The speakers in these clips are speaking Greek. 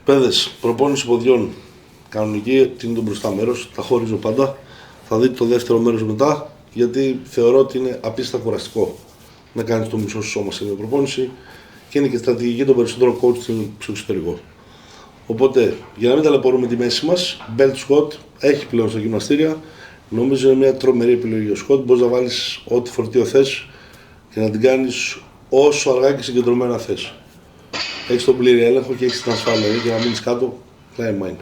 Παιδες, προπόνηση ποδιών. Κανονική, είναι το μπροστά μέρος, τα χωρίζω πάντα. Θα δείτε το δεύτερο μέρος μετά, γιατί θεωρώ ότι είναι απίστευτα κουραστικό να κάνεις το μισό σου σώμα σε μια προπόνηση και είναι και στρατηγική των περισσότερων coach στο εξωτερικό. Οπότε, για να μην ταλαιπωρούμε τη μέση μας, belt squat έχει πλέον στα γυμναστήρια. Νομίζω είναι μια τρομερή επιλογή. Ο squat μπορείς να βάλεις ό,τι φορτίο θες και να την κάνεις όσο αργά και συγκεντρωμένα θες. Έχεις τον πλήρη έλεγχο και έχεις την ασφάλεια και να μείνεις κάτω, climb mine.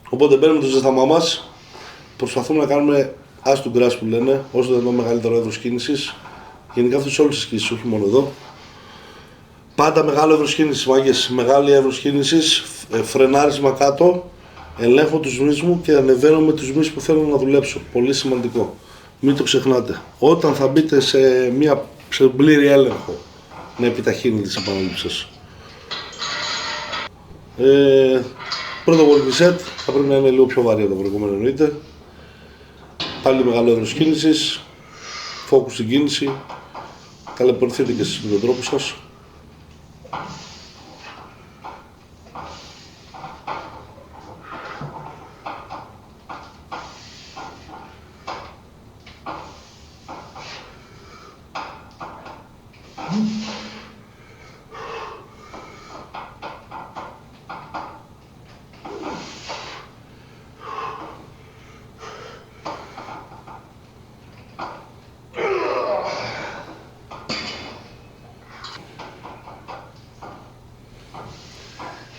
Οπότε μπαίνουμε το ζεσταμά μας, προσπαθούμε να κάνουμε as to grass που λένε, όσο δεν μεγαλύτερο έδρος κίνησης. Γενικά αυτό σε όλες τις κίνησεις, όχι μόνο εδώ. Πάντα μεγάλο έδρος κίνησης, μάγκες, μεγάλη έδρος κίνησης, φρενάρισμα κάτω, ελέγχω τους μυς μου και ανεβαίνω με τους μυς που θέλω να δουλέψω. Πολύ σημαντικό. Μην το ξεχνάτε. Όταν θα μπείτε σε πλήρη έλεγχο, να επιταχύνετε τις επαναλήψεις. Πρώτο working set θα πρέπει να είναι λίγο πιο βαρύ από το προηγούμενο, εννοείται. Πάλι μεγάλο έδρος κίνησης, focus στην κίνηση, ταλαιπωρηθείτε και εσείς με τον τρόπο σας.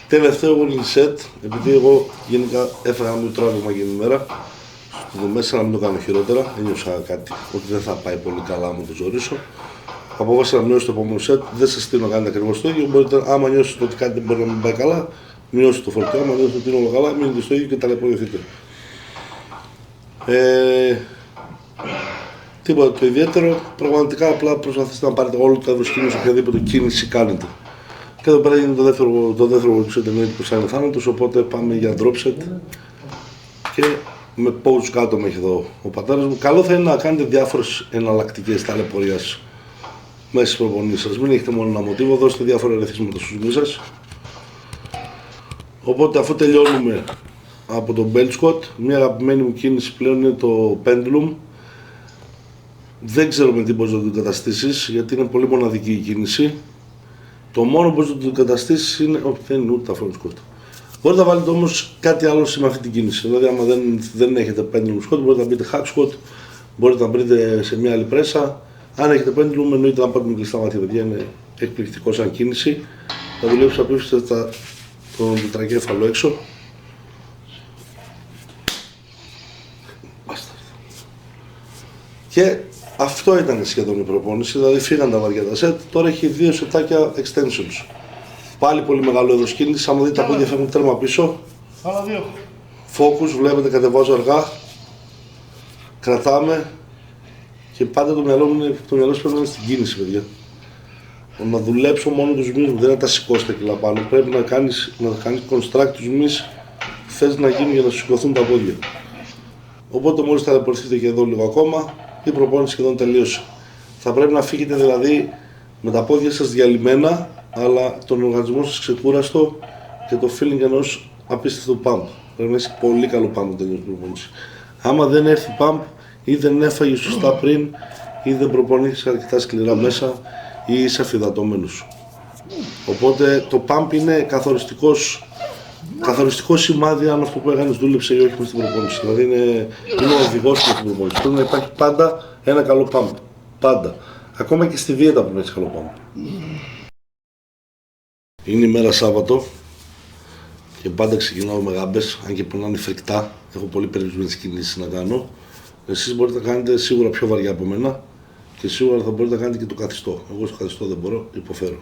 Τελευταίο working set, επειδή εγώ γενικά έφαγα ένα τράβημα εκείνη την ημέρα, στο μέσα να μην το κάνω χειρότερα, ένιωσα κάτι ότι δεν θα πάει πολύ καλά μου το ζωρίσω. Αποφάσισα να μειώσω το επόμενο set, δεν σας στείλω να κάνετε ακριβώς το ίδιο, μπορείτε, άμα νιώσετε ότι κάτι δεν μπορεί να μην πάει καλά, μειώσετε το φορτίο, άμα νιώσετε ότι είναι όλο καλά, μείνετε στο ίδιο και ταλαιπωρηθείτε. Τίποτα το ιδιαίτερο, πραγματικά απλά προσπαθήστε να πάρετε όλο το έδρος κίνησης, οποιαδήποτε κίνηση κάνετε. Και εδώ πέρα είναι το δεύτερο working set, εννοείται πως θα είναι θάνατος, οπότε πάμε για drop set και με pose κάτω με έχει εδώ ο πατέρας μου. Καλό θα είναι να κάνετε διάφορες εναλλακτικές ταλαιπωρίας μέσα στις προπονήσεις σας. Μην έχετε μόνο ένα μοτίβο, δώστε διάφορα ρεθίσματα στους μυς σας. Οπότε αφού τελειώνουμε από το belt squat, μια αγαπημένη μου κίνηση πλέον είναι το pendulum. Δεν ξέρω με τι μπορείς να το εγκαταστήσεις, γιατί είναι πολύ μοναδική η κίνηση. Το μόνο που μπορείς να το εγκαταστήσεις είναι. Όχι, δεν είναι ούτε τα front squat. Μπορείτε να βάλετε όμως κάτι άλλο με αυτή την κίνηση. Δηλαδή, άμα δεν έχετε pendulum squat, μπορείτε να μπείτε hack squat, μπορείτε να μπείτε σε μια άλλη πρέσα. Αν έχετε pendulum, εννοείται να πάτε με κλειστά μάτια, παιδιά, είναι εκπληκτικό σαν κίνηση. Θα δουλέψει απίστευτα τον τετρακέφαλο έξω. Και αυτό ήταν σχεδόν η προπόνηση, δηλαδή φύγαν τα βαριά τα set, τώρα έχει 2 σετάκια extensions. Πάλι πολύ μεγάλο έδρος κίνησης, άμα δείτε τα πόδια φεύγουν τέρμα πίσω. Άλλα 2. Focus, βλέπετε κατεβάζω αργά, κρατάμε και πάντα το μυαλό σου πρέπει να είναι στην κίνηση, παιδιά. Να δουλέψω μόνο τους μυς μου, δεν είναι να τα σηκώσει τα κιλά πάνω, πρέπει να κάνεις construct τους μυς που θες να γίνουν για να σου σηκωθούν τα πόδια. Οπότε μόλις ταλαιπωρηθείτε και εδώ λίγο ακόμα, η προπόνηση σχεδόν τελείωσε. Θα πρέπει να φύγετε δηλαδή με τα πόδια σας διαλυμένα, αλλά τον οργανισμό σας ξεκούραστο και το feeling ενός απίστευτου pump. Πρέπει να έχει πολύ καλό pump τελειώσει την προπόνηση. Άμα δεν έρθει pump ή δεν έφαγε σωστά πριν ή δεν προπονήθηκες αρκετά σκληρά μέσα ή είσαι αφυδατωμένος. Οπότε το pump είναι καθοριστικό σημάδι αν αυτό που έκανες δούλεψε ή όχι μες στην προπόνηση. Δηλαδή είναι ο οδηγός μες στην προπόνηση. Πρέπει να υπάρχει πάντα ένα καλό pump. Πάντα. Ακόμα και στη δίαιτα πρέπει να έχει καλό pump. Είναι η μέρα Σάββατο και πάντα ξεκινάω με γάμπες, αν και πρέπει να είναι φρικτά. Έχω πολύ περιορισμένες κινήσεις να κάνω. Εσείς μπορείτε να κάνετε σίγουρα πιο βαριά από μένα και σίγουρα θα μπορείτε να κάνετε και το καθιστό. Εγώ στο καθιστό δεν μπορώ, υποφέρω.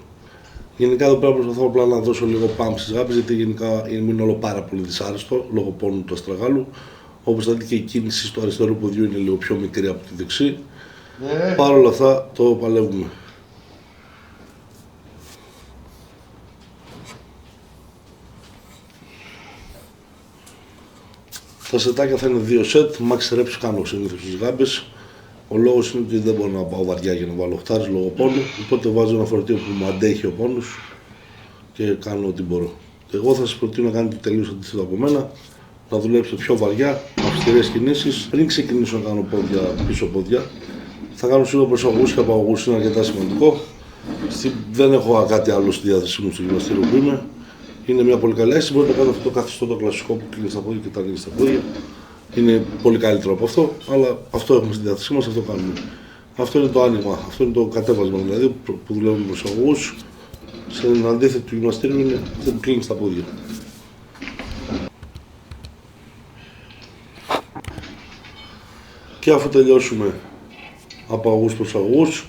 Γενικά εδώ πέρα προσπαθώ απλά να δώσω λίγο pump στις γάμπες, γιατί γενικά είναι όλο πάρα πολύ δυσάρεστο λόγω πόνου του αστραγάλου. Όπως θα δείτε και η κίνηση στο αριστερό ποδιού είναι λίγο πιο μικρή από τη δεξί. Παρ' όλα αυτά το παλεύουμε. Τα σετάκια θα είναι 2 set, max reps κάνω συνήθως στις γάμπες. Ο λόγος είναι ότι δεν μπορώ να πάω βαριά για να βάλω οχτάρες λόγω πόνου, οπότε βάζω ένα φορτίο που μου αντέχει ο πόνος και κάνω ό,τι μπορώ. Εγώ θα σας προτείνω να κάνετε τελείως αντίθετο από μένα, να δουλέψετε πιο βαριά, αυστηρές κινήσεις. Πριν ξεκινήσω να κάνω πόδια, πίσω πόδια, θα κάνω σίγουρα προσαγωγούς και απαγωγούς, είναι αρκετά σημαντικό. Δεν έχω κάτι άλλο στη διάθεσή μου στο γυμναστήριο που είμαι. Είναι μια πολύ καλή αίσθηση. Μπορείτε να κάνετε αυτό το καθιστό το κλασικό που κλείνει στα πόδια και τα ανοίγει στα πόδια. Είναι πολύ καλύτερο από αυτό, αλλά αυτό έχουμε στη διάθεσή μας, αυτό κάνουμε. Αυτό είναι το άνοιγμα, αυτό είναι το κατέβασμα δηλαδή που δουλεύουμε με προσαγωγούς. Σε αντίθετο του γυμναστήριου είναι αυτό που κλείνει στα πόδια. Και αφού τελειώσουμε απαγωγούς προσαγωγούς,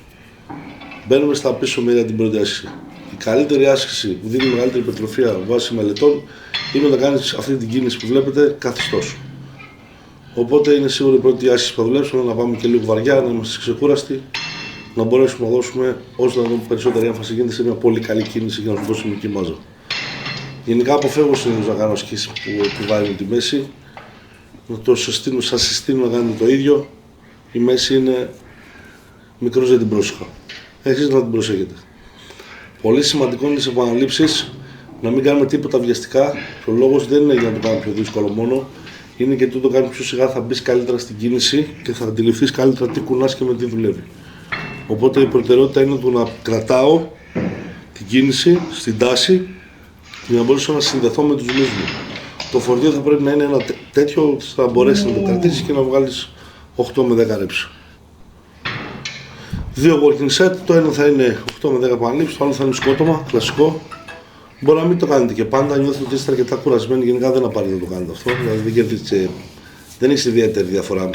μπαίνουμε στα πίσω μεριά την πρώτη άσκηση. Η καλύτερη άσκηση που δίνει μεγαλύτερη υπερτροφία βάσει μελετών είναι να κάνεις αυτή την κίνηση που βλέπετε καθιστός. Οπότε είναι σίγουρα η πρώτη άσκηση που θα δουλέψουμε, να πάμε και λίγο βαριά, να είμαστε ξεκούραστοι, να μπορέσουμε να δώσουμε όσο να δούμε περισσότερη έμφαση γίνεται σε μια πολύ καλή κίνηση για να σου δώσουμε εκεί μάζα. Γενικά αποφεύγω συνήθως να κάνω ασκήσεις που επιβάλλουν τη μέση. Σας συστήνω να κάνετε το ίδιο. Η μέση είναι μικρός, δεν την πρόσεχα. Εσείς να την προσέχετε. Πολύ σημαντικό είναι στις επαναλήψεις να μην κάνουμε τίποτα βιαστικά. Ο λόγος δεν είναι για να το κάνουμε πιο δύσκολο μόνο. Είναι γιατί το κάνεις πιο σιγά, θα μπεις καλύτερα στην κίνηση και θα αντιληφθείς καλύτερα τι κουνάς και με τι δουλεύει. Οπότε η προτεραιότητα είναι το να κρατάω την κίνηση στην τάση για να μπορέσω να συνδεθώ με τους μυς μου. Το φορτίο θα πρέπει να είναι ένα τέτοιο ώστε θα μπορέσει να το κρατήσεις και να βγάλεις 8 με 10 ρέψεις. 2 working set, το ένα θα είναι 8 με 10 επαναλήψεις, το άλλο θα είναι σκότωμα, κλασικό. Μπορεί να μην το κάνετε και πάντα, νιώθετε ότι είστε αρκετά κουρασμένοι, γενικά δεν απαραίτητο να το κάνετε αυτό. Δηλαδή δεν έχει ιδιαίτερη διαφορά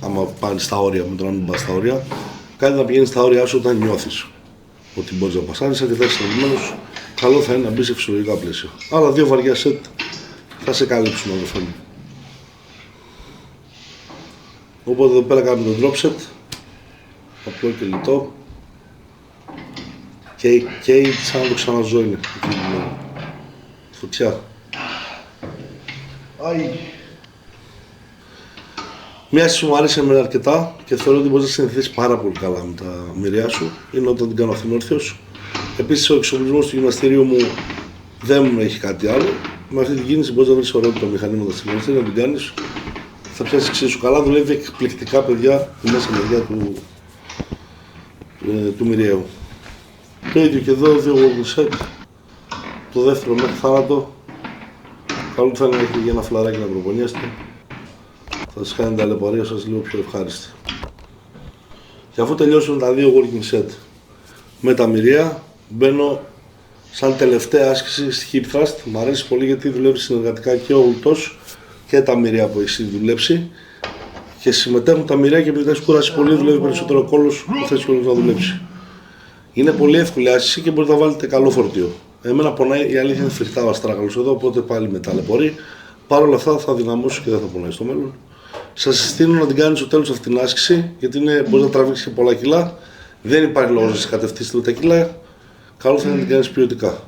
άμα πάνε στα όρια με το να μην πας στα όρια. Κάτι να πηγαίνει στα όρια σου όταν νιώθεις ότι μπορείς να πασάρεις, αρκετά εξαρτημένος. Καλό θα είναι να μπει σε φυσιολογικά πλαίσια. Άλλα 2 βαριά set θα σε καλύψουν όλο αυτό. Οπότε εδώ πέρα κάνουμε το drop set, απλό και λιτό. Και σαν να το ξαναζώ είναι. Φωτιά. Μια αίσθηση που μου άρεσε εμένα αρκετά και θεωρώ ότι μπορείς να συνηθίσεις πάρα πολύ καλά με τα μοιραία σου είναι όταν την κάνω αυθινόρθιος. Επίσης ο εξοπλισμός του γυμναστηρίου μου δεν μου έχει κάτι άλλο. Με αυτή την κίνηση μπορείς να βρεις ωραιότητα μηχανήματα στη γυμναστήρια, να την κάνεις. Θα πιάσεις εξίσου καλά, δουλεύει εκπληκτικά παιδιά η μέσα μεριά του μοιραίου. Το ίδιο και εδώ, 2 working set. Το δεύτερο μέχρι θάνατο. Καλό θα είναι να έχετε για ένα φλαράκι να προπονιέστε. Θα σας κάνει την ταλαιπωρία σας λίγο πιο ευχάριστη. Και αφού τελειώσουν τα 2 working set με τα μοιραία, μπαίνω σαν τελευταία άσκηση στη hip thrust. Μ' αρέσει πολύ γιατί δουλεύει συνεργατικά και ο ουλτός και τα μοιραία που έχει δουλέψει. Και συμμετέχουν τα μοιραία και επειδή έχεις κουράσει πολύ, δουλεύει περισσότερο ο κόλλος που θες να δουλέψει. Είναι πολύ εύκολη άσκηση και μπορείτε να βάλετε καλό φορτίο. Εμένα πονάει, η αλήθεια είναι φρικτά ο αστράγαλος εδώ, οπότε πάλι με ταλαιπωρεί. Παρ' όλα αυτά θα δυναμώσω και δεν θα πονάει στο μέλλον. Σας συστήνω να την κάνεις στο τέλος αυτή την άσκηση, γιατί μπορείς να τραβήξεις και πολλά κιλά. Δεν υπάρχει λόγος να σε κατευθύνεις τα κιλά. Καλό θα είναι να την κάνεις ποιοτικά.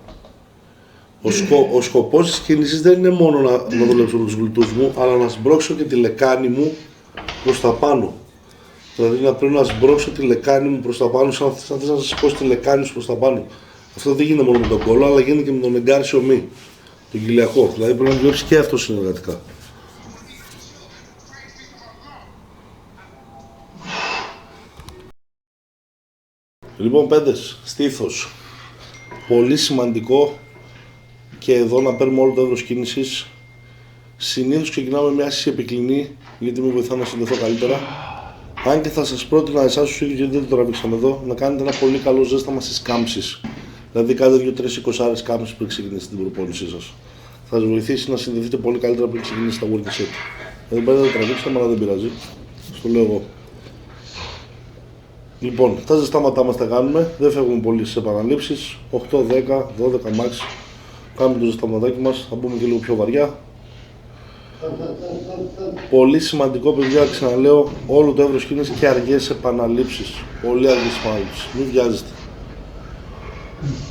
Ο σκοπός της κίνησης δεν είναι μόνο να δουλέψω με τους γλουτούς μου, αλλά να σμπρώξω και τη λεκάνη μου προς τα πάνω. Δηλαδή να πρέπει να σμπρώξω τη λεκάνη μου προς τα πάνω, σαν θες να σηκώσει τη λεκάνη σου προς τα πάνω. Αυτό δεν γίνεται μόνο με τον κόλλο, αλλά γίνεται και με τον εγκάρσιο μη, τον κοιλιακό. Δηλαδή πρέπει να δουλέψει και αυτό συνεργατικά. Λοιπόν, πέντες, στήθος. Πολύ σημαντικό και εδώ να παίρνουμε όλο το εύρος κίνησης. Συνήθως ξεκινάμε μια άσκηση επικλινή, γιατί με βοηθά να συνδεθώ καλύτερα. Αν και θα σας πρότεινα εσάς τους ίδιους, γιατί δεν το τραβήξαμε εδώ, να κάνετε ένα πολύ καλό ζέσταμα στις κάμψεις. Δηλαδή κάντε 2-3 20 κάμψεις πριν ξεκινήσετε την προπόνησή σας. Θα σας βοηθήσει να συνδεθείτε πολύ καλύτερα πριν ξεκινήσετε τα working set. Εδώ πέρα δεν το τραβήξαμε, αλλά δεν πειράζει. Στο λέω εγώ. Λοιπόν, τα ζεστάματά μας τα κάνουμε, δεν φεύγουμε πολύ στις επαναλήψεις. 8, 10, 12 max. Κάνουμε το ζεσταματάκι μας, θα μπούμε και λίγο πιο βαριά. Πολύ σημαντικό, παιδιά, ξαναλέω, όλο το εύρος κίνησης και αργές επαναλήψεις. Πολύ αργές επαναλήψεις, μην βιάζεστε.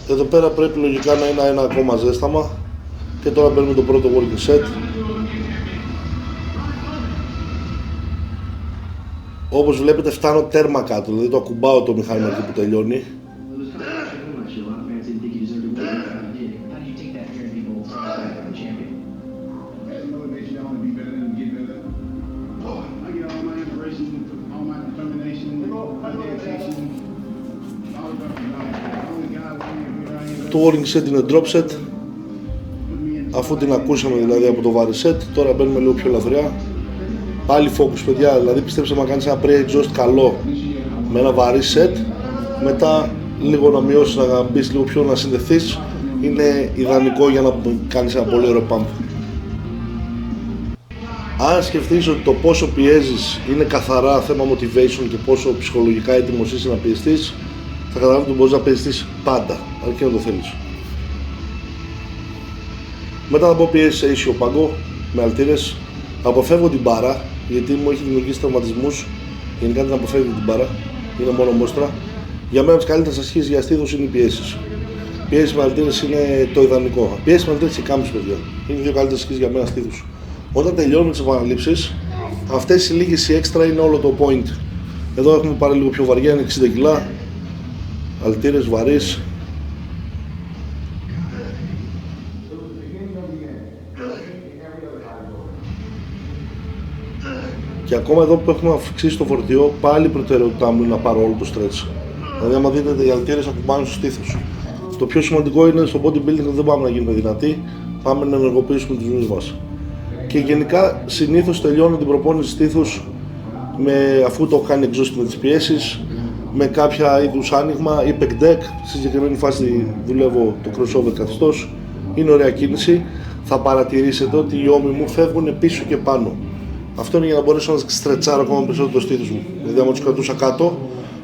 Εδώ πέρα πρέπει λογικά να είναι ένα ακόμα ζέσταμα. Και τώρα παίρνουμε το πρώτο working set. Όπως βλέπετε φτάνω τέρμα κάτω, δηλαδή το ακουμπάω το μηχάνημα εκεί που τελειώνει. το warning set είναι drop set. Αφού την ακούσαμε δηλαδή από το βάρη set, τώρα μπαίνουμε λίγο πιο ελαφριά. Πάλι focus παιδιά, δηλαδή πιστέψτε να κάνεις ένα pre-exhaust καλό με ένα βαρύ set, μετά λίγο να μειώσεις, να μπεις λίγο πιο να συνδεθείς, είναι ιδανικό για να κάνεις ένα πολύ ωραίο pump. Αν σκεφτείς ότι το πόσο πιέζεις είναι καθαρά θέμα motivation και πόσο ψυχολογικά έτοιμος είσαι να πιεστείς, θα καταλάβεις ότι μπορείς να πιεστείς πάντα, αρκεί να το θέλεις. Μετά θα πω πιέσεις σε ίσιο πάγκο, με αλτήρες. Αποφεύγω την μπάρα, γιατί μου έχει δημιουργήσει τραυματισμούς. Γενικά δεν αποφεύγω την μπάρα, είναι μόνο μόστρα. Για μένα τις καλύτερες ασκήσεις για στήθος είναι οι πιέσεις. Πιέσεις με αλτήρες είναι το ιδανικό. Πιέσεις με αλτήρες και κάμψεις παιδιά. Είναι οι δύο καλύτερες ασκήσεις για μένα στήθους. Όταν τελειώνουμε τις επαναλήψεις, αυτές οι λίγες οι έξτρα είναι όλο το point. Εδώ έχουμε πάρει λίγο πιο βαριά, είναι 60 κιλά. Αλτήρες βαρύς. Και ακόμα εδώ που έχουμε αυξήσει το φορτίο, πάλι η προτεραιότητά μου είναι να πάρω όλο το stretch. Δηλαδή, άμα δείτε, οι αλτήρες ακουμπάνε στους στήθους. Το πιο σημαντικό είναι στο bodybuilding δεν πάμε να γίνουμε δυνατοί, πάμε να ενεργοποιήσουμε τους μυς μας. Και γενικά συνήθως τελειώνω την προπόνηση στήθους αφού το έχω κάνει exhaust με τις πιέσεις, με κάποια είδους άνοιγμα ή pec deck. Στη συγκεκριμένη φάση δουλεύω το crossover καθιστός. Είναι ωραία κίνηση. Θα παρατηρήσετε ότι οι ώμοι μου φεύγουν πίσω και πάνω. Αυτό είναι για να μπορέσω να στρετσάρω ακόμα περισσότερο το στήθος μου. Δηλαδή, άμα τους κρατούσα κάτω,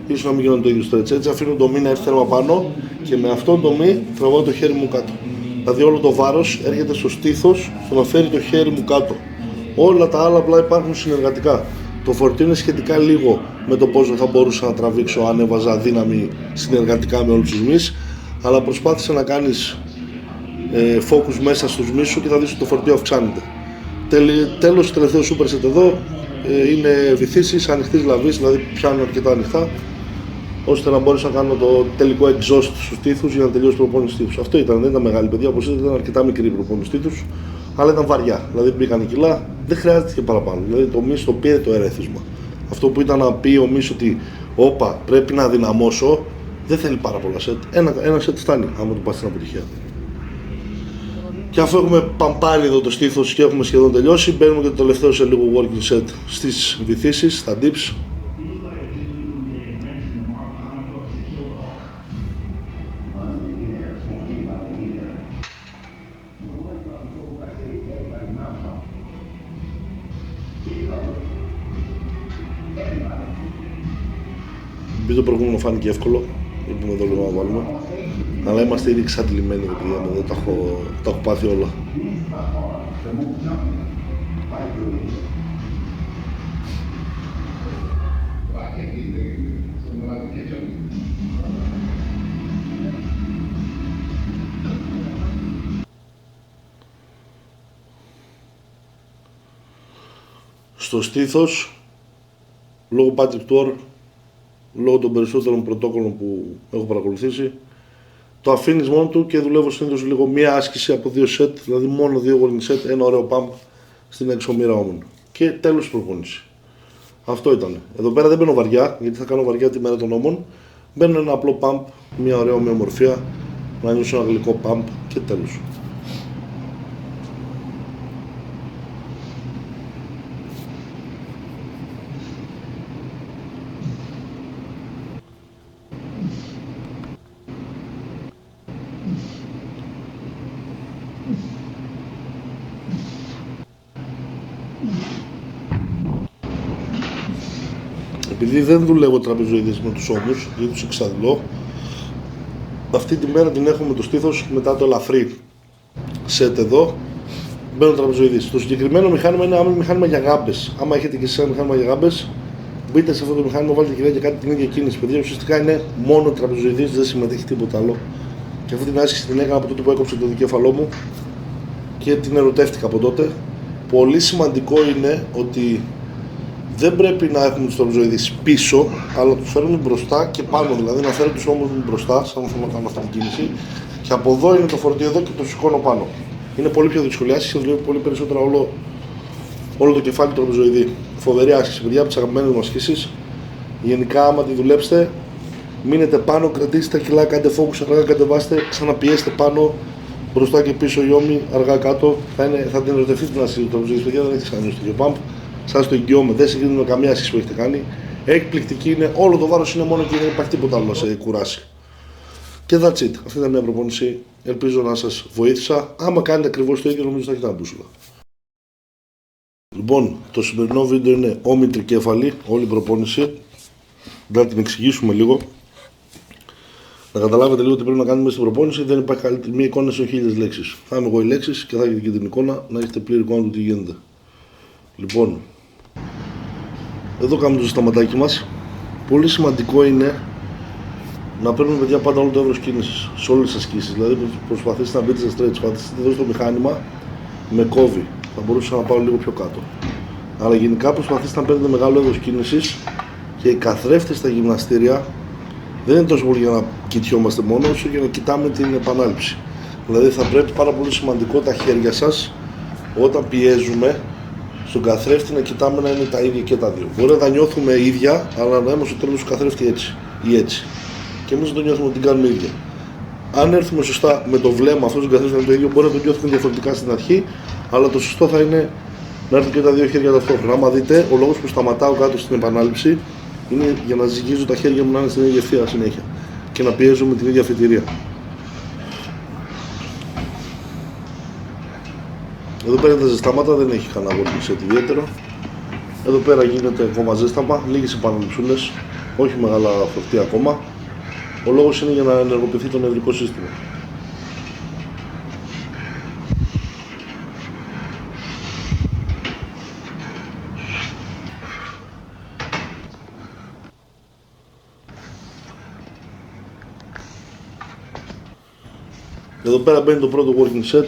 ίσως να μην γίνονται το ίδιο stretch. Έτσι αφήνω το μη να έρθει θέρμα πάνω και με αυτόν το μη τραβάω το χέρι μου κάτω. Δηλαδή, όλο το βάρος έρχεται στο στήθος, στο να φέρει το χέρι μου κάτω. Όλα τα άλλα απλά υπάρχουν συνεργατικά. Το φορτίο είναι σχετικά λίγο με το πόσο θα μπορούσα να τραβήξω αν έβαζα δύναμη συνεργατικά με όλους τους μυς, αλλά προσπάθησα να κάνεις focus μέσα στους μυς σου και θα δεις ότι το φορτίο αυξάνεται. Τέλος, το τελευταίο superset εδώ είναι βυθίσεις ανοιχτής λαβής, δηλαδή πιάνω αρκετά ανοιχτά, ώστε να μπορέσω να κάνω το τελικό exhaust στους στήθους για να τελειώσει η προπόνηση στήθους. Αυτό ήταν, δεν ήταν μεγάλη παιδιά, όπως είδατε, ήταν αρκετά μικρή η προπόνηση στήθους, αλλά ήταν βαριά. Δηλαδή μπήκαν κιλά, δεν χρειάζεται και παραπάνω. Δηλαδή το μυς το πήρε το ερέθισμα. Αυτό που ήταν να πει ο μυς ότι όπα, πρέπει να δυναμώσω, δεν θέλει πάρα πολλά σετ. Ένα σετ φτάνει, άμα το πας στην αποτυχία. Και αφού έχουμε παμπάρει εδώ το στήθος και έχουμε σχεδόν τελειώσει, μπαίνουμε και το τελευταίο σε λίγο working set στις βυθίσεις, στα dips. Επειδή το προηγούμενο φάνηκε εύκολο, είπαμε εδώ λίγο να βάλουμε. Αλλά είμαστε ήδη εξαντλημένοι, δεν τα έχω πάθει όλα. Στο στήθος, λόγω Patrick Tuor, λόγω των περισσότερων πρωτόκολλων που έχω παρακολουθήσει, το αφήνεις μόνο του και δουλεύω συνήθως λίγο μία άσκηση από 2 set, δηλαδή μόνο 2 warning set, ένα ωραίο pump στην εξωμήρα όμων. Και τέλος της προπόνηση. Αυτό ήταν. Εδώ πέρα δεν μπαίνω βαριά, γιατί θα κάνω βαριά τη μέρα των ώμων. Μπαίνω ένα απλό pump, μία ωραία ομοιομορφία, να νιώσω ένα γλυκό pump και τέλος. Επειδή δεν δουλεύω τραπεζοειδές με τους ώμους, γιατί τους εξαντλώ, αυτή τη μέρα την έχω με το στήθος μετά το ελαφρύ set εδώ, μπαίνω τραπεζοειδής. Το συγκεκριμένο μηχάνημα είναι μηχάνημα για γάμπες. Άμα έχετε και εσείς ένα μηχάνημα για γάμπες, μπείτε σε αυτό το μηχάνημα, βάλτε και κάτι την ίδια κίνηση. Παιδιά, ουσιαστικά είναι μόνο τραπεζοειδής, δεν συμμετέχει τίποτα άλλο. Και αυτή την άσκηση την έκανα από τότε που έκοψε το δικέφαλό μου και την ερωτεύτηκα από τότε. Πολύ σημαντικό είναι ότι δεν πρέπει να έχουμε τους τραπεζοειδείς πίσω, αλλά τους φέρνουμε μπροστά και πάνω. Δηλαδή να φέρω τους ώμους μου μπροστά, σαν να θέλω να κάνω αυτή την κίνηση, και από εδώ είναι το φορτίο εδώ και το σηκώνω πάνω. Είναι πολύ πιο δύσκολη άσκηση και δουλεύει πολύ περισσότερα όλο το κεφάλι του τραπεζοειδή. Φοβερή άσκηση, παιδιά, από τις αγαπημένες μου ασκήσεις. Γενικά, άμα τη δουλέψετε, Μείνετε πάνω, κρατήστε τα κιλά, κάντε focus, αργά κατεβάστε, ξαναπιέστε πάνω, μπροστά και πίσω οι ώμοι, αργά κάτω. Θα την ερωτευτεί την ασύλλη του παιδιά, δεν έχετε κάνει στο ίδιο pump. Σας το εγγυώμαι, δεν συγκρίνει με καμία άσκηση που έχετε κάνει. Εκπληκτική είναι, όλο το βάρος είναι μόνο και δεν υπάρχει τίποτα άλλο να σε κουράσει. Και that's it. Αυτή ήταν μια προπόνηση. Ελπίζω να σας βοήθησα. Άμα κάνετε ακριβώς το ίδιο, νομίζω θα έχετε ένα μπούσουλα. Λοιπόν, το σημερινό βίντεο είναι ώμοι τρικέφαλοι, όλη η προπόνηση. Να την εξηγήσουμε λίγο. Να καταλάβετε λίγο τι πρέπει να κάνουμε στην προπόνηση. Δεν υπάρχει καλύτερη μία εικόνα σε 1000 λέξεις. Θα είμαι εγώ οι λέξεις και θα έχετε και την εικόνα να έχετε πλήρη εικόνα του τι γίνεται. Λοιπόν, εδώ κάνουμε το σταματάκι μας. Πολύ σημαντικό είναι να παίρνουμε παιδιά πάντα όλο το εύρος κίνησης σε όλες τις ασκήσεις. Δηλαδή, προσπαθήστε να μπείτε σε stretch, πατήσετε εδώ στο μηχάνημα με κόβει. Θα μπορούσα να πάω λίγο πιο κάτω. Αλλά γενικά προσπαθήστε να παίρνετε μεγάλο εύρος κίνησης και οι καθρέφτες στα γυμναστήρια δεν είναι τόσο πολύ για να κοιτιόμαστε μόνο, όσο για να κοιτάμε την επανάληψη. Δηλαδή, θα πρέπει πάρα πολύ σημαντικό τα χέρια σας όταν πιέζουμε στον καθρέφτη να κοιτάμε να είναι τα ίδια και τα δύο. Μπορεί να τα νιώθουμε ίδια, αλλά να είμαστε στο τέλος του καθρέφτη έτσι ή έτσι. Και εμείς δεν το νιώθουμε ότι την κάνουμε ίδια. Αν έρθουμε σωστά με το βλέμμα αυτό στον καθρέφτη να είναι το ίδιο, μπορεί να το νιώθουμε διαφορετικά στην αρχή, αλλά το σωστό θα είναι να έρθουν και τα δύο χέρια ταυτόχρονα. Άμα δείτε, ο λόγος που σταματάω κάτω στην επανάληψη είναι για να ζυγίζω τα χέρια μου να είναι στην ίδια ευθεία συνέχεια και να πιέζω με την ίδια αφετηρία. Εδώ πέρα τα ζεστάματα δεν έχει κανένα working set ιδιαίτερο. Εδώ πέρα γίνεται ακόμα ζέσταμα, λίγες επαναληψούλες, όχι μεγάλα φορτία ακόμα. Ο λόγος είναι για να ενεργοποιηθεί το νευρικό σύστημα. Εδώ πέρα μπαίνει το πρώτο working set.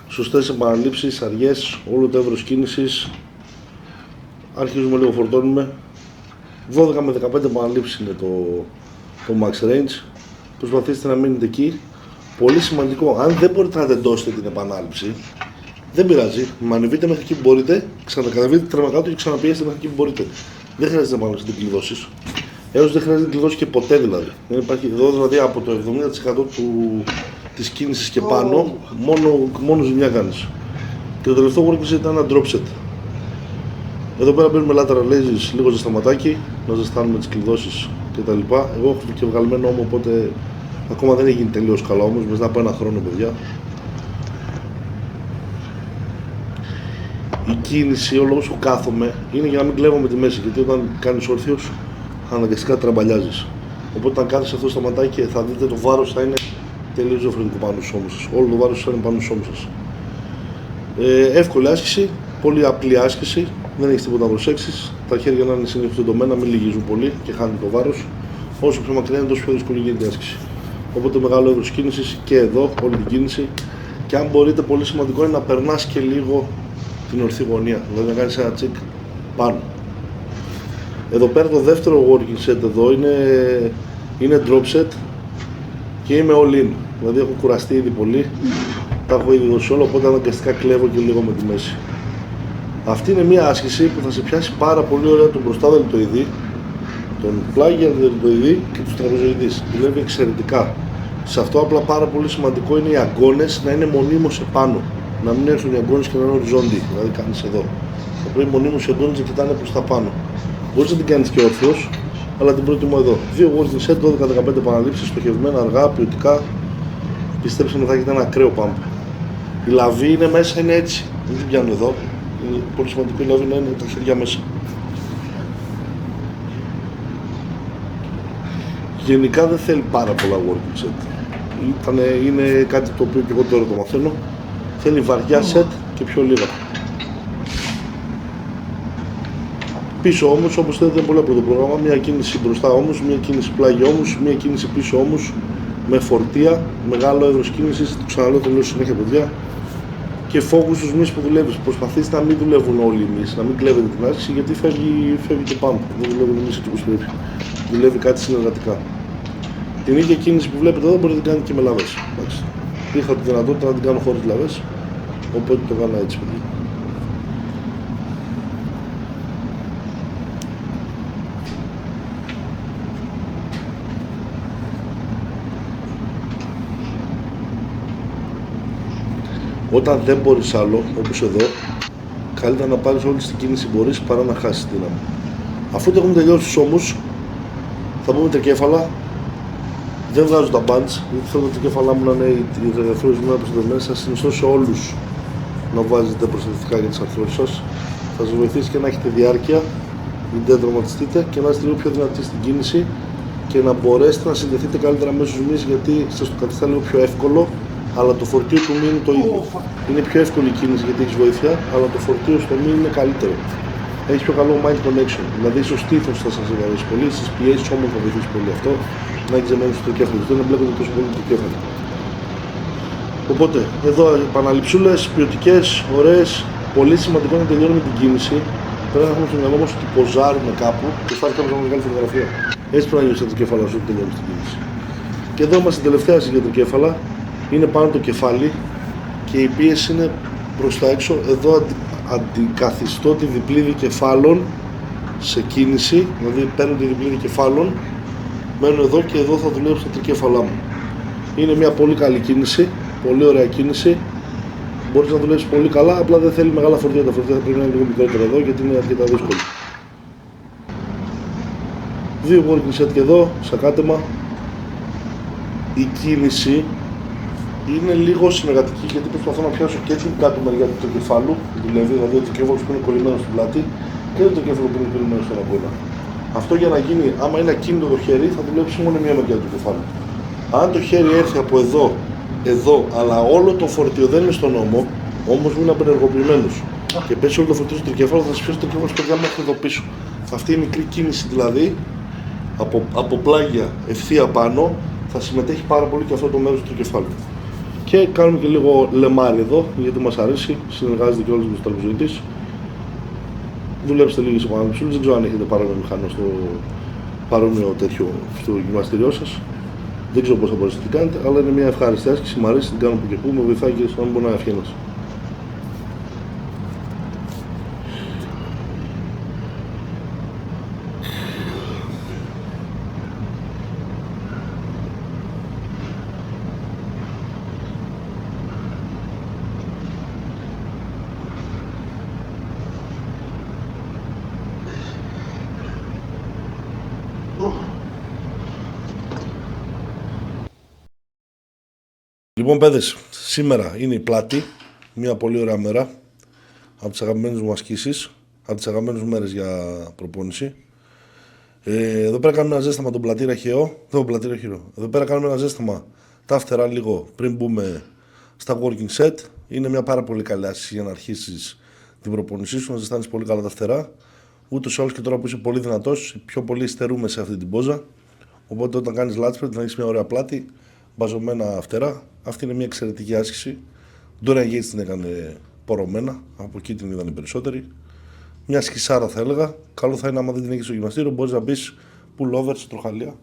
Σωστές επαναλήψεις, αργές, όλο το εύρος κίνησης. Αρχίζουμε λίγο, φορτώνουμε. 12 με 15 επαναλήψεις είναι το max range. Προσπαθήστε να μείνετε εκεί. Πολύ σημαντικό, αν δεν μπορείτε να τεντώσετε την επανάληψη, δεν πειράζει. Με ανεβείτε μέχρι εκεί που μπορείτε, ξανακαταβείτε τρέμα κάτω και ξαναπιέστε μέχρι εκεί που μπορείτε. Δεν χρειάζεται να την κλειδώσεις. Έως δεν χρειάζεται να την κλειδώσεις και ποτέ δηλαδή. Δεν υπάρχει εδώ δηλαδή από το 70% της κίνησης και πάνω, μόνο ζημιά κάνεις. Και το τελευταίο working set ήταν ένα drop set. Εδώ πέρα παίρνουμε lateral raises, λίγο ζεσταματάκι, να ζεστάνουμε τις κλειδώσεις κτλ. Εγώ έχω και βγαλμένο ώμο, οπότε ακόμα δεν έχει γίνει τελείως καλά όμως, μετά από ένα χρόνο παιδιά. Η κίνηση, ο λόγος που κάθομαι, είναι για να μην κλέβω με τη μέση, γιατί όταν κάνεις όρθιος, αναγκαστικά τραμπαλιάζεις. Οπότε όταν κάθεσαι αυτό στο ματάκι θα δείτε το βάρος θα είναι τελείως διαφορετικό πάνω στους ώμους σας. Όλο το βάρος θα είναι πάνω στους ώμους σας. Εύκολη άσκηση, πολύ απλή άσκηση, δεν έχεις τίποτα να προσέξεις. Τα χέρια να είναι συνήθως τεντωμένα, μην λυγίζουν πολύ και χάνουν το βάρος. Όσο πιο μακριά είναι, τόσο πιο δύσκολη γίνεται η άσκηση. Οπότε μεγάλο εύρος κίνησης και εδώ, όλη την κίνηση. Και αν μπορείτε, πολύ σημαντικό είναι να περνάς και λίγο την ορθή γωνία, δηλαδή να κάνεις ένα τσικ πάνω. Εδώ πέρα το δεύτερο working set εδώ είναι drop set και είμαι all in, δηλαδή έχω κουραστεί ήδη πολύ, τα έχω ήδη δώσει όλα, οπότε αναγκαστικά κλέβω και λίγο με τη μέση. Αυτή είναι μια άσκηση που θα σε πιάσει πάρα πολύ ωραία τον μπροστά δελτοειδή, τον πλάγια δελτοειδή και τους τραπεζοειδείς. Δουλεύει εξαιρετικά. Σε αυτό απλά πάρα πολύ σημαντικό είναι οι αγκώνες να είναι μονίμως επάνω. Να μην έρθουν οι αγκώνες και να είναι οριζόντιοι, δηλαδή κάνεις εδώ. Θα πρέπει μονίμως οι αγκώνες να κοιτάνε προς τα πάνω. Μπορείς να την κάνεις και όρθιος, αλλά την προτιμώ εδώ. 2 working set, 12-15 επαναλήψεις, στοχευμένα, αργά, ποιοτικά. Πιστέψτε με, θα έχετε ένα ακραίο pump. Η λαβή είναι μέσα, είναι έτσι. Δεν την πιάνω εδώ. Είναι πολύ σημαντικό η λαβή να είναι τα χέρια μέσα. Γενικά δεν θέλει πάρα πολλά working set. Είναι κάτι το οποίο και εγώ τώρα το μαθαίνω. Θέλει βαριά set και πιο λίγα. Πίσω όμως, όπως θέλετε, είναι πολύ απλό το πρόγραμμα. Μια κίνηση μπροστά όμως, μια κίνηση πλάγι όμως, μια κίνηση πίσω όμως, με φορτία, μεγάλο εύρος κίνησης. Το ξαναλέω, το λέω συνέχεια παιδιά. Και focus στους μυς που δουλεύεις. Προσπαθήστε να μην δουλεύουν όλοι οι μυς, να μην κλέβετε την άσκηση, γιατί φεύγει το pump. Δεν δουλεύουν οι μυς έτσι όπως πρέπει. Δουλεύει κάτι συνεργατικά. Την ίδια κίνηση που βλέπετε εδώ μπορείτε να την κάνετε και με λαβές. Είχα τη δυνατότητα να την κάνω χωρίς λαβές, οπότε το κάνω έτσι παιδιά. Όταν δεν μπορείς άλλο, όπως εδώ, καλύτερα να πάρεις όλη την κίνηση που μπορείς παρά να χάσεις δύναμη. Αφού το έχουμε τελειώσει τους ώμους, θα πούμε τρικέφαλα. Δεν βγάζω τα bands, γιατί θέλω τα τρικέφαλά μου να είναι οι αρθρώσεις μου προστατευμένες. Σας συνιστώ σε όλους να βάζετε προστατευτικά για τις αρθρώσεις σας. Θα σας βοηθήσει και να έχετε διάρκεια, μην δεν τραυματιστείτε και να είστε λίγο πιο δυνατοί στην κίνηση και να μπορέσετε να συνδεθείτε καλύτερα μέσω μυς, γιατί σας το καθιστά λίγο πιο εύκολο, αλλά το φορτίο του μη είναι το ίδιο. Είναι πιο εύκολη η κίνηση γιατί έχεις βοήθεια, αλλά το φορτίο στο μη είναι καλύτερο. Έχει πιο καλό mind connection. Δηλαδή στο στήθος θα σας βοηθήσει πολύ, στις πιέσεις όμως θα βοηθήσει πολύ αυτό. Να έχει ζεμένο στο κέφαλο, δεν εμπλέκονται τόσο πολύ το κέφαλο. Οπότε, εδώ επαναληψούλες, ποιοτικές, ωραίες. Πολύ σημαντικό να τελειώνουμε την κίνηση. Πρέπει να έχουμε στο μυαλό μας ότι ποζάρουμε κάπου και θα έρθει κάποιος να βγάλει φωτογραφία. Έτσι πρέπει να νιώσεις το κέφαλο σου ότι τελειώνεις την κίνηση. Και εδώ είμαστε τελευταία για το κέφαλα. Είναι πάνω το κεφάλι και η πίεση είναι προς τα έξω. Εδώ αντικαθιστώ τη διπλή δικεφάλων σε κίνηση, δηλαδή παίρνω τη διπλή δικεφάλων. Μένω εδώ και εδώ θα δουλέψω τα τρικέφαλά μου. Είναι μια πολύ καλή κίνηση, πολύ ωραία κίνηση. Μπορείς να δουλέψεις πολύ καλά, απλά δεν θέλει μεγάλα φορτία. Τα φορτία θα πρέπει να είναι λίγο μικρότερα εδώ γιατί είναι αρκετά δύσκολο. Δύο working set και εδώ, σακάτεμα. Η κίνηση είναι λίγο συνεργατική γιατί προσπαθώ να πιάσω και την κάτω μεριά του κεφάλου, δουλεύει, δηλαδή το κέφαλο που είναι κολλημένο στην πλάτη και το κέφαλο που είναι κολλημένο στον αγώνα. Αυτό για να γίνει, άμα είναι ακίνητο το χέρι, θα δουλέψει μόνο μία μεριά του κεφάλου. Αν το χέρι έρθει από εδώ, αλλά όλο το φορτίο δεν είναι στον ώμο, όμως είναι απενεργοποιημένος και πέσει όλο το φορτίο στο τρικέφαλο, θα σπιώσει το τρικέφαλο στο παιδιά μέχρι εδώ πίσω. Αυτή η μικρή κίνηση δηλαδή, από πλάγια ευθεία πάνω, θα συμμετέχει πάρα πολύ και αυτό το μέρος του τρικεφάλου. Και κάνουμε και λίγο λεμάρι εδώ, γιατί μας αρέσει, συνεργάζεται και όλος με τους τραπεζοειδείς. Δουλέψτε λίγες επαναληψούλες, δεν ξέρω αν έχετε παρόμοιο μηχανό στο παρόμοιο τέτοιο στο γυμναστήριό σας. Δεν ξέρω πώς θα μπορέσετε να την κάνετε, αλλά είναι μια ευχάριστη άσκηση, μου αρέσει, την κάνω που και που, με βοηθάει και στο να μην μπορεί να ευχαίνεσαι. Λοιπόν, παιδες, σήμερα είναι η πλάτη, μια πολύ ωραία μέρα, από τις αγαπημένες μου ασκήσεις, από τις αγαπημένες μου μέρες για προπόνηση. Εδώ πέρα κάνουμε ένα ζέσταμα τον πλατή ραχαίο, Εδώ πέρα κάνουμε ένα ζέσταμα τα φτερά λίγο πριν μπούμε στα working set. Είναι μια πάρα πολύ καλή άσκηση για να αρχίσεις την προπόνησή σου, να ζεστάνεις πολύ καλά τα φτερά. Ούτως ή άλλως και τώρα που είσαι πολύ δυνατός, πιο πολύ υστερούμε σε αυτή την πόζα. Οπότε όταν κάνεις λάτσπρετ να έχεις μια ωραία πλάτη, μπαζωμένα φτερά. Αυτή είναι μια εξαιρετική άσκηση. Ντόριαν Γιέιτς την έκανε πορωμένα, από εκεί την είδαν οι περισσότεροι. Μια σκισάρα θα έλεγα. Καλό θα είναι άμα δεν την έχεις στο γυμναστήριο, μπορείς να μπεις pullover σε τροχαλία.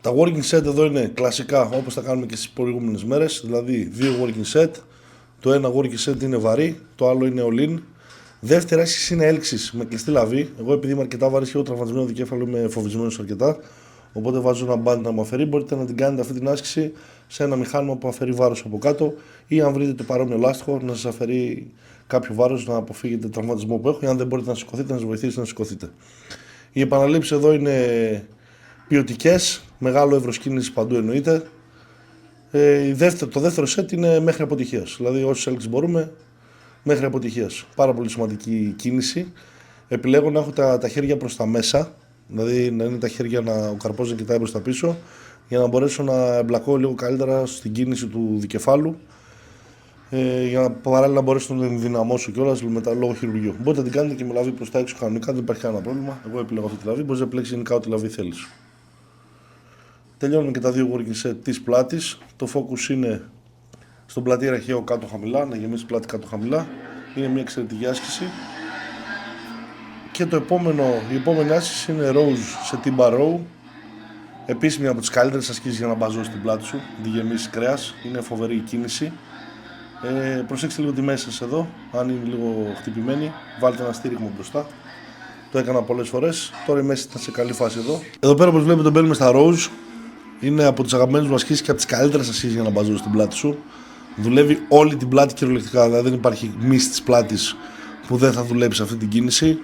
Τα working set εδώ είναι κλασικά όπως τα κάνουμε και στις προηγούμενες μέρες, δηλαδή δύο working set. Το ένα working set είναι βαρύ, το άλλο είναι all-in. Δεύτερη άσκηση είναι έλξεις με κλειστή λαβή. Εγώ επειδή είμαι αρκετά βαρύς και έχω τραυματισμένο δικέφαλο, είμαι φοβισμένος αρκετά. Οπότε βάζω ένα μπάντι να μου αφαιρεί. Μπορείτε να την κάνετε αυτή την άσκηση σε ένα μηχάνημα που αφαιρεί βάρος από κάτω ή αν βρείτε το παρόμοιο λάστιχο να σας αφαιρεί κάποιο βάρος να αποφύγετε τραυματισμό που έχω. Ή αν δεν μπορείτε να σηκωθείτε, να σας βοηθήσει να σηκωθείτε. Οι επαναλήψεις εδώ είναι ποιοτικές, μεγάλο εύρος κίνησης παντού εννοείται. Το δεύτερο set είναι μέχρι αποτυχίας. Δηλαδή, όσες έλξεις μπορούμε, μέχρι αποτυχίας. Πάρα πολύ σημαντική κίνηση. Επιλέγω να έχω τα χέρια προς τα μέσα, δηλαδή να είναι τα χέρια ο καρπός να κοιτάει προς τα πίσω, για να μπορέσω να εμπλακώ λίγο καλύτερα στην κίνηση του δικεφάλου, για να παράλληλα να μπορέσω να την δυναμώσω κιόλας μετά λόγω χειρουργείου. Μπορείτε να την κάνετε και με λαβή προς τα έξω κανονικά, δεν υπάρχει κανένα πρόβλημα. Εγώ επιλέγω αυτή τη λαβή, μπορείς να επιλέξεις γενικά ό,τι λαβή θέλεις. Τελειώνουμε και τα δύο working set της πλάτης. Το focus είναι στον πλατή ραχαίο κάτω χαμηλά, να γεμίσει πλάτη κάτω χαμηλά. Είναι μια εξαιρετική άσκηση. Και η επόμενη άσκηση είναι rows σε timber row. Επίσης μια από τις καλύτερες ασκήσεις για να μπαζώσεις την πλάτη σου, να γεμίσεις κρέας. Είναι φοβερή η κίνηση. Προσέξτε λίγο τη μέση σας εδώ, αν είναι λίγο χτυπημένη, βάλτε ένα στήριγμα μπροστά. Το έκανα πολλές φορές. Τώρα η μέση ήταν σε καλή φάση εδώ. Εδώ πέρα, όπως βλέπετε, μπαίνουμε στα rows. Είναι από τις αγαπημένες μου ασκήσεις και από τις καλύτερες ασκήσεις για να μπαζώσει την πλάτη σου. Δουλεύει όλη την πλάτη κυριολεκτικά. Δηλαδή δεν υπάρχει μυς της πλάτης που δεν θα δουλέψει αυτή την κίνηση.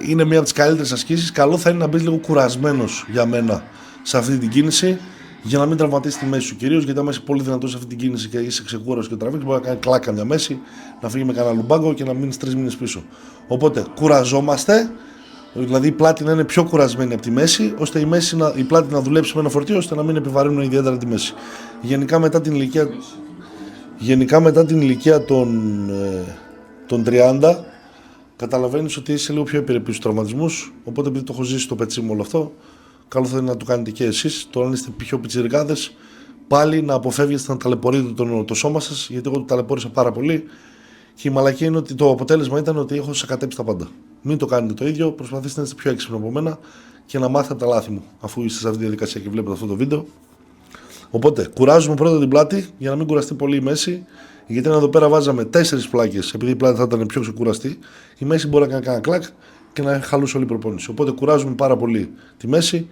Είναι μία από τις καλύτερες ασκήσεις. Καλό θα είναι να μπεις λίγο κουρασμένος για μένα σε αυτή την κίνηση, για να μην τραυματίσεις τη μέση σου κυρίως. Γιατί άμα είσαι πολύ δυνατός σε αυτή την κίνηση και είσαι ξεκούραστος και τραβήξεις, μπορεί να κάνει κλάκα μια μέση, να φύγει με κανένα λουμπάγκο και να μείνεις 3 μήνες πίσω. Οπότε κουραζόμαστε, δηλαδή η πλάτη να είναι πιο κουρασμένη από τη μέση, ώστε η πλάτη να δουλέψει με ένα φορτίο, ώστε να μην επιβαρύνουν ιδιαίτερα τη μέση. Γενικά μετά την ηλικία των 30, καταλαβαίνεις ότι είσαι λίγο πιο επιρρεπής στους τραυματισμούς. Οπότε, επειδή το έχω ζήσει στο πετσί μου όλο αυτό, καλό θα είναι να το κάνετε και εσείς. Τώρα, αν είστε πιο πιτσιρικάδες, πάλι να αποφεύγετε να ταλαιπωρείτε το σώμα σας, γιατί εγώ το ταλαιπώρησα πάρα πολύ. Και η μαλακία είναι ότι το αποτέλεσμα ήταν ότι έχω σακατέψει τα πάντα. Μην το κάνετε το ίδιο, προσπαθήστε να είστε πιο έξυπνοι από μένα και να μάθετε τα λάθη μου, αφού είστε σε αυτή τη διαδικασία και βλέπετε αυτό το βίντεο. Οπότε, κουράζουμε πρώτα την πλάτη για να μην κουραστεί πολύ η μέση. Γιατί εδώ πέρα βάζαμε 4 πλάκες, επειδή η πλάτη θα ήταν πιο ξεκουραστή, η μέση μπορεί να κάνει κανένα κλακ και να χαλούσε όλη η προπόνηση. Οπότε κουράζουμε πάρα πολύ τη μέση,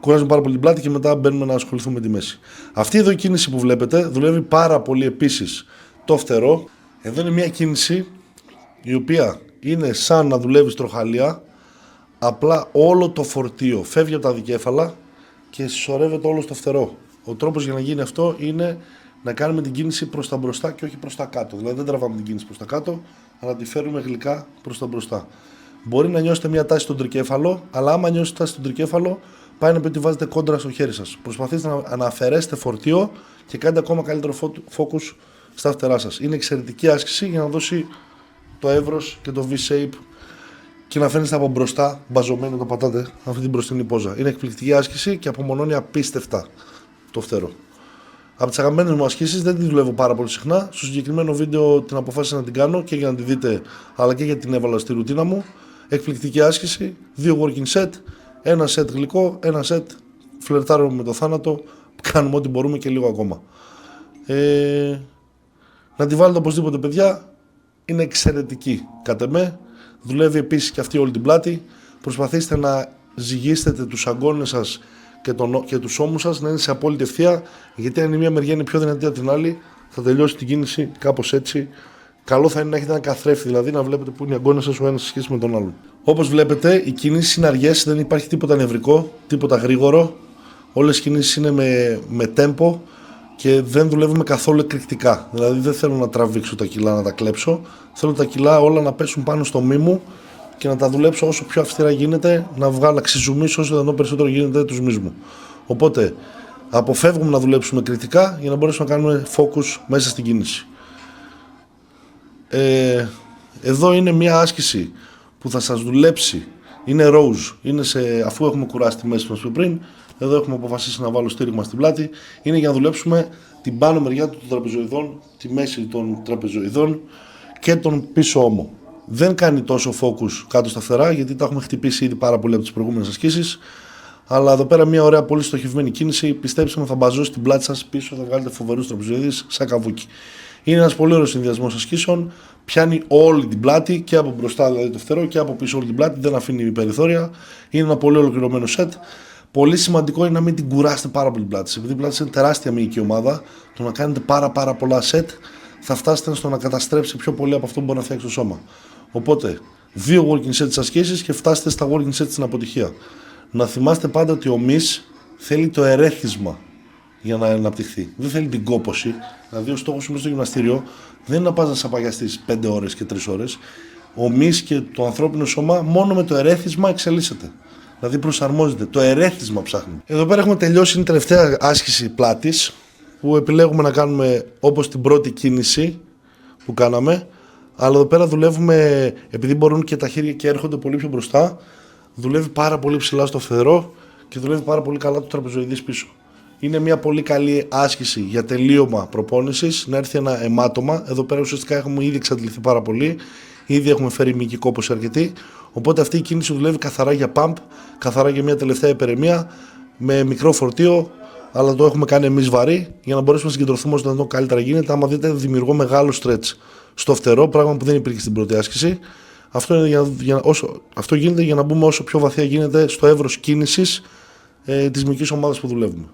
κουράζουμε πάρα πολύ την πλάτη και μετά μπαίνουμε να ασχοληθούμε με τη μέση. Αυτή εδώ η κίνηση που βλέπετε δουλεύει πάρα πολύ επίσης το φτερό. Εδώ είναι μια κίνηση η οποία είναι σαν να δουλεύει τροχαλία, απλά όλο το φορτίο φεύγει από τα δικέφαλα και συσσωρεύεται όλο στο φτερό. Ο τρόπος για να γίνει αυτό είναι να κάνουμε την κίνηση προς τα μπροστά και όχι προς τα κάτω. Δηλαδή δεν τραβάμε την κίνηση προς τα κάτω, αλλά τη φέρουμε γλυκά προς τα μπροστά. Μπορεί να νιώσετε μια τάση στον τρικέφαλο, αλλά άμα νιώσετε τάση στον τρικέφαλο, πάει να πει ότι βάζετε κόντρα στο χέρι σας. Προσπαθήστε να αφαιρέσετε φορτίο και κάνετε ακόμα καλύτερο focus στα φτερά σας. Είναι εξαιρετική άσκηση για να δώσει το εύρος και το V-shape και να φαίνεστε από μπροστά μπαζωμένοι όταν πατάτε αυτή την μπροστινή πόζα. Είναι εκπληκτική άσκηση και απομονώνει απίστευτα το φτερό. Από τις αγαπημένες μου ασκήσεις δεν τη δουλεύω πάρα πολύ συχνά. Στο συγκεκριμένο βίντεο την αποφάσισα να την κάνω και για να τη δείτε, αλλά και για την έβαλα στη ρουτίνα μου. Εκπληκτική άσκηση, 2 working set, ένα set γλυκό, ένα set φλερτάρουμε με το θάνατο, κάνουμε ό,τι μπορούμε και λίγο ακόμα. Να τη βάλετε οπωσδήποτε, παιδιά, είναι εξαιρετική κατ' εμέ. Δουλεύει επίσης και αυτή όλη την πλάτη. Προσπαθήστε να ζυγίσετε τους αγκώνες σας και τους ώμους σας να είναι σε απόλυτη ευθεία, γιατί αν η μία μεριά είναι πιο δυνατή από την άλλη, θα τελειώσει την κίνηση κάπως έτσι. Καλό θα είναι να έχετε ένα καθρέφτη, δηλαδή να βλέπετε που είναι οι αγκώνες σας ο ένας σε σχέση με τον άλλον. Όπως βλέπετε, οι κινήσεις είναι αργές, δεν υπάρχει τίποτα νευρικό, τίποτα γρήγορο. Όλες οι κινήσεις είναι με tempo και δεν δουλεύουμε καθόλου εκρηκτικά. Δηλαδή δεν θέλω να τραβήξω τα κιλά, να τα κλέψω. Θέλω τα κιλά όλα να πέσουν πάνω στο μη μου και να τα δουλέψω όσο πιο αυστηρά γίνεται, να ξεζουμίσω όσο δυνατόν περισσότερο γίνεται τους μυς μου. Οπότε αποφεύγουμε να δουλέψουμε εκρηκτικά για να μπορέσουμε να κάνουμε focus μέσα στην κίνηση. Εδώ είναι μια άσκηση που θα σας δουλέψει. Είναι rows, αφού έχουμε κουράσει τη μέση μας πιο πριν. Εδώ έχουμε αποφασίσει να βάλω στήριγμα στην πλάτη. Είναι για να δουλέψουμε την πάνω μεριά των τραπεζοειδών, τη μέση των τραπεζοειδών και τον πίσω ώμο. Δεν κάνει τόσο focus κάτω στα φτερά, γιατί τα έχουμε χτυπήσει ήδη πάρα πολύ από τις προηγούμενες ασκήσεις. Αλλά εδώ πέρα μια ωραία πολύ στοχευμένη κίνηση. Πιστέψτε με, θα μπαζώσει την πλάτη σας πίσω, θα βγάλετε φοβερούς τραπεζοειδείς σαν καβούκι. Είναι ένας πολύ ωραίος συνδυασμός ασκήσεων. Πιάνει όλη την πλάτη και από μπροστά, δηλαδή το φτερό, και από πίσω όλη την πλάτη. Δεν αφήνει περιθώρια. Είναι ένα πολύ ολοκληρωμένο σετ. Πολύ σημαντικό είναι να μην την κουράσετε πάρα πολύ την πλάτη σας. Επειδή η πλάτη είναι τεράστια μυϊκή ομάδα, το να κάνετε πάρα πολλά σετ θα φτάσετε στο να καταστρέψει πιο πολύ από αυτό που μπορεί να φτιάξει το σώμα. Οπότε, 2 working set της ασκήσεις και φτάσετε στα working set στην αποτυχία. Να θυμάστε πάντα ότι ο μυς θέλει το ερέθισμα για να αναπτυχθεί. Δεν θέλει την κόπωση. Δηλαδή, ο στόχος σου μέσα στο γυμναστήριο δεν είναι να πας να σαπαγιαστείς 5 ώρες και 3 ώρες. Ο μυς και το ανθρώπινο σώμα μόνο με το ερέθισμα εξελίσσεται. Δηλαδή, προσαρμόζεται. Το ερέθισμα ψάχνει. Εδώ πέρα έχουμε τελειώσει την τελευταία άσκηση πλάτης, που επιλέγουμε να κάνουμε όπως την πρώτη κίνηση που κάναμε. Αλλά εδώ πέρα δουλεύουμε, επειδή μπορούν και τα χέρια και έρχονται πολύ πιο μπροστά, δουλεύει πάρα πολύ ψηλά στο φτερό και δουλεύει πάρα πολύ καλά το τραπεζοειδής πίσω. Είναι μια πολύ καλή άσκηση για τελείωμα προπόνησης, να έρθει ένα αιμάτωμα. Εδώ πέρα ουσιαστικά έχουμε ήδη εξαντληθεί πάρα πολύ, ήδη έχουμε φέρει μυϊκή κόπωση αρκετή. Οπότε αυτή η κίνηση δουλεύει καθαρά για pump, καθαρά για μια τελευταία υπερεμία, με μικρό φορτίο, αλλά το έχουμε κάνει εμείς βαρύ, για να μπορέσουμε να συγκεντρωθούμε όσο δυνατόν καλύτερα γίνεται. Άμα δείτε, δημιουργώ μεγάλο stretch στο φτερό, πράγμα που δεν υπήρχε στην πρώτη άσκηση. Αυτό, αυτό γίνεται για να μπούμε όσο πιο βαθιά γίνεται στο εύρος κίνησης της μυϊκής ομάδας που δουλεύουμε.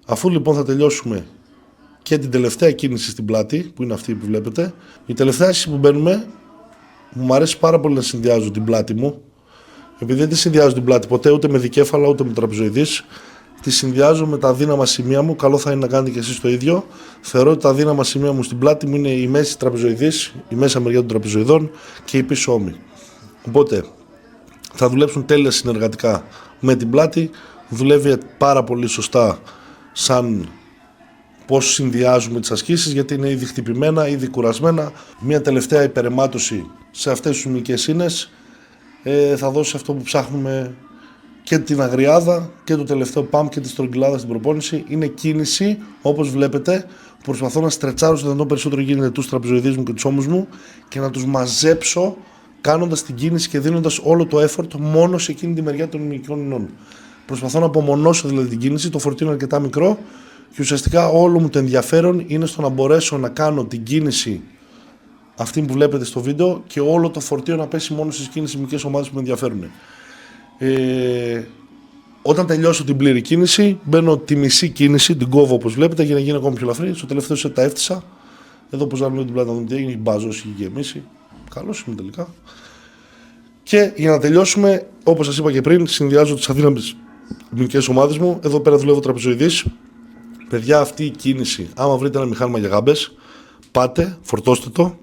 Αφού λοιπόν θα τελειώσουμε και την τελευταία κίνηση στην πλάτη, που είναι αυτή που βλέπετε, η τελευταία άσκηση που μπαίνουμε, μου αρέσει πάρα πολύ να συνδυάζω την πλάτη μου, επειδή δεν τη συνδυάζω την πλάτη ποτέ ούτε με δικέφαλα ούτε με τραπεζοειδείς, τη συνδυάζω με τα αδύναμα σημεία μου. Καλό θα είναι να κάνετε και εσείς το ίδιο. Θεωρώ ότι τα αδύναμα σημεία μου στην πλάτη μου είναι η μέση τραπεζοειδής, η μέσα μεριά των τραπεζοειδών και η πίσω ώμη. Οπότε θα δουλέψουν τέλεια συνεργατικά με την πλάτη. Δουλεύει πάρα πολύ σωστά σαν πώς συνδυάζουμε τις ασκήσεις, γιατί είναι ήδη χτυπημένα, ήδη κουρασμένα. Μια τελευταία υπεραιμάτωση σε αυτές τις μυϊκές σύνες θα δώσει αυτό που ψάχνουμε, και την αγριάδα και το τελευταίο παμπ και τη στρογγυλάδα στην προπόνηση. Είναι κίνηση, όπως βλέπετε, που προσπαθώ να στρετσάρω στο δυνατόν περισσότερο γίνεται τους τραπεζοειδείς μου και τους ώμους μου και να τους μαζέψω κάνοντας την κίνηση και δίνοντας όλο το effort μόνο σε εκείνη τη μεριά των μυϊκών ινών. Προσπαθώ να απομονώσω δηλαδή την κίνηση, το φορτίο είναι αρκετά μικρό και ουσιαστικά όλο μου το ενδιαφέρον είναι στο να μπορέσω να κάνω την κίνηση αυτή που βλέπετε στο βίντεο και όλο το φορτίο να πέσει μόνο στις κίνησεις μυϊκές ομάδες που με ενδιαφέρουν. Όταν τελειώσω την πλήρη κίνηση, μπαίνω τη μισή κίνηση, την κόβω όπως βλέπετε για να γίνει ακόμα πιο ελαφρύ. Στο τελευταίο set τα έφτιασα. Εδώ πως ζαλώνω την πλάτη να δούμε τι έγινε, έχει μπάζος, έχει γεμίσει. Καλώς είναι τελικά. Και για να τελειώσουμε, όπως σας είπα και πριν, συνδυάζω τις αδύναμες μυϊκές ομάδες μου. Εδώ πέρα δουλεύω τραπεζοειδείς. Παιδιά, αυτή η κίνηση, άμα βρείτε ένα μηχάνημα για γάμπες, πάτε, φορτώστε το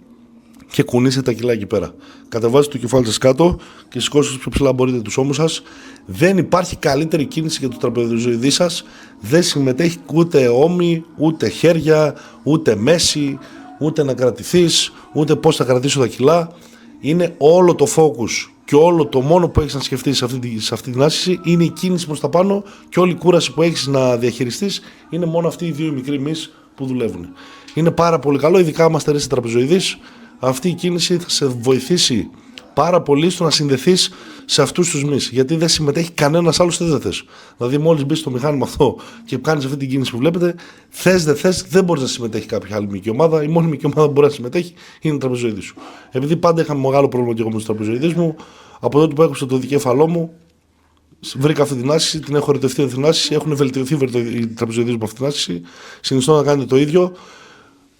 και κουνήστε τα κιλά εκεί πέρα. Κατεβάζετε το κεφάλι σας κάτω και σηκώστε πιο ψηλά μπορείτε τους ώμους σας. Δεν υπάρχει καλύτερη κίνηση για το τραπεζοειδή σας. Δεν συμμετέχει ούτε ώμοι, ούτε χέρια, ούτε μέση, ούτε να κρατηθείς, ούτε πώς θα κρατήσω τα κιλά. Είναι όλο το focus και όλο το μόνο που έχεις να σκεφτείς σε αυτή την άσκηση είναι η κίνηση προς τα πάνω και όλη η κούραση που έχεις να διαχειριστείς είναι μόνο αυτοί οι δύο μικροί μυς που δουλεύουν. Είναι πάρα πολύ καλό, ειδικά άμα στερείς τραπεζοειδείς. Αυτή η κίνηση θα σε βοηθήσει πάρα πολύ στο να συνδεθείς σε αυτούς τους μυς. Γιατί δεν συμμετέχει κανένας άλλος, δεν θες. Δηλαδή, μόλις μπεις στο μηχάνημα αυτό και κάνεις αυτή την κίνηση που βλέπετε, θες δεν θες, δεν μπορείς να συμμετέχει κάποια άλλη μυϊκή ομάδα. Η μόνη μυϊκή ομάδα που μπορεί να συμμετέχει είναι η τραπεζοειδή σου. Επειδή πάντα είχα μεγάλο πρόβλημα και εγώ με τους τραπεζοειδείς μου, από τότε που έκοψα το δικέφαλό μου, βρήκα αυτή την άσκηση, την έχω ερωτευτεί αυτή την άσκηση, έχουν βελτιωθεί οι τραπεζοειδείς μου αυτή την άσκηση. Συνιστώ να κάνετε το ίδιο.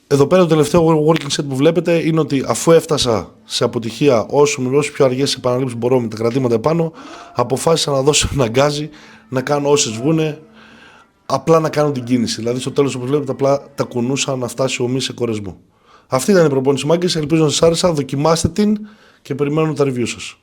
Εδώ πέρα το τελευταίο working set που βλέπετε είναι ότι αφού έφτασα σε αποτυχία όσο πιο αργές επαναλήψεις μπορώ με τα κρατήματα επάνω, αποφάσισα να δώσω ένα γκάζι, να κάνω όσες βγούνε, απλά να κάνω την κίνηση. Δηλαδή στο τέλος όπως βλέπετε απλά τα κουνούσα να φτάσει ο μυς σε κορεσμό. Αυτή ήταν η προπόνηση, μάγκες, ελπίζω να σας άρεσα, δοκιμάστε την και περιμένω τα review σας.